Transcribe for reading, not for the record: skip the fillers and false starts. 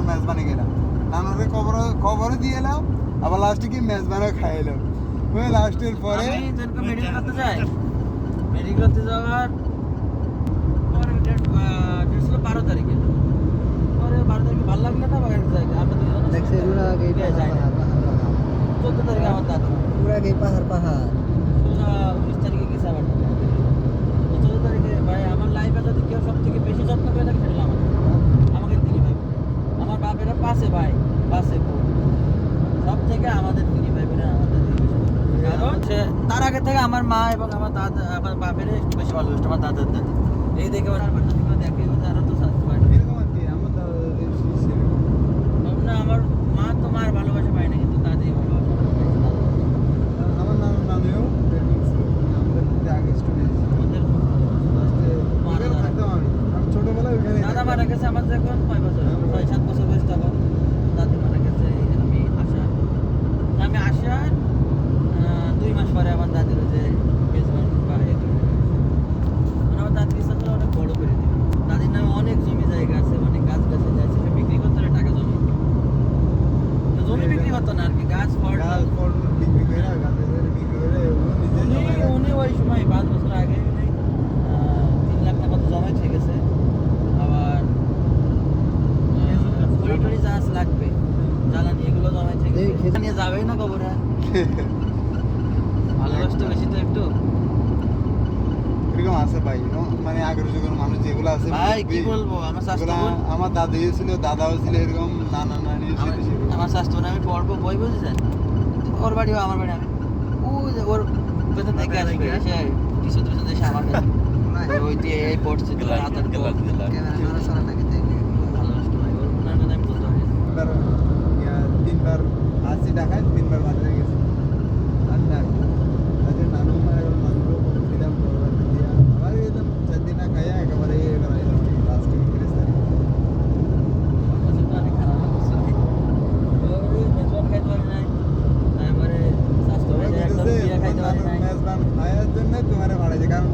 মেজবানি গেলাম নানুরে কবরে দিয়ে এলাম আবার লাস্টে কি মেজবানও খাইলাম লাস্টের পরে মেডিকেল করতে যাই মেডিকেল করতে যাওয়ার পরে ডেট ছিল 12 তারিখে পরে 12 তারিখে ভালো লাগলো না বাগান যাই আমরা দুজন দেখছে পুরা গই যাই না 14 তারিখে আমার দাদা পুরা গই পাহাড় 19 তারিখে গেছে আবার 14 তারিখে ভাই আমার লাইফে যদি কেউ সব থেকে বেশি যত্ন করে থাকে সেটা আমাকে তিনি ভাই আমার বাপেরা পাশে ভাই পাশে সব থেকে আমাদের তিনি ভাই বোনেরা আমাদের কারণ তার আগে থেকে আমার মা এবং আমার দাদা আমার বাপের একটু বেশি ভালোবাসতো আমার দাদার দাদি এই দেখে ওরা দেখে তারা তো এরকম আর কি আমার না আমার মা তো মার ভালোবাসা পায় না কিন্তু দাদি ভালোবাসা আমার নানুও আমাদের মধ্যে আগে স্টুডেন্ট আমাদের থাকতাম আমি ছোটবেলায় ওখানে দাদা মারা গেছে আমার যখন 5 বছর 6-7 বছর বয়স তখন দাদি মারা গেছে আমি আসার 2 মাস পরে আমার দাদির যে বেসমেন্ট বাড়ি আমার দাদির সাথে অনেক বড় করে দিল দাদির নামে অনেক জমি জায়গা আছে অনেক গাছ গাছে যাচ্ছে সে বিক্রি করতে হলে টাকা জমি বিক্রি করতো না আর কি গাছ ফল বিক্রি করে বিক্রি করে উনি ওই সময় 5 বছর আগে 3 লাখ টাকা তো জমাই থেকে গেছে আবার খড়ি যা লাগবে জ্বালানি এগুলো জমাই থেকে নিয়ে যাবেই না কবরে ভালোবাসতে বেশি তো একটু এরকম আছে ভাই মানে আগের যুগের মানুষ যেগুলো আছে ভাই কি বলবো আমার স্বাস্থ্য আমার দাদু ছিল দাদাও ছিল এরকম নানা নানি ছিল আমার স্বাস্থ্য আমি পড়বো বই বুঝেছেন ওর বাড়িও আমার বাড়ি আমি ওর পেছন থেকে আসবে এসে কিছু এসে আমার কাছে ওই দিয়ে এই পড়ছে তো হাতের দিলা ক্যামেরা সারা লাগে দেখে ভালোবাসতে ভাই ওর ওনার কথা আমি বলতে পারি তিনবার আসি ঢাকায় 3 বার বাজারে গেছি আর না আজকে নানু নানুরও দিলাম দিয়া আবার একদম 4 দিন না খাইয়া একেবারে করাইলাম লাস্ট উইক তারিখ অনেক খারাপ লাগছে মেজবান খাইতে পারি নাই তারপরে স্বাস্থ্য একদম খাইতে পারি নাই মেজবান খাওয়ার জন্য তোমার ভাড়াইছে কারণ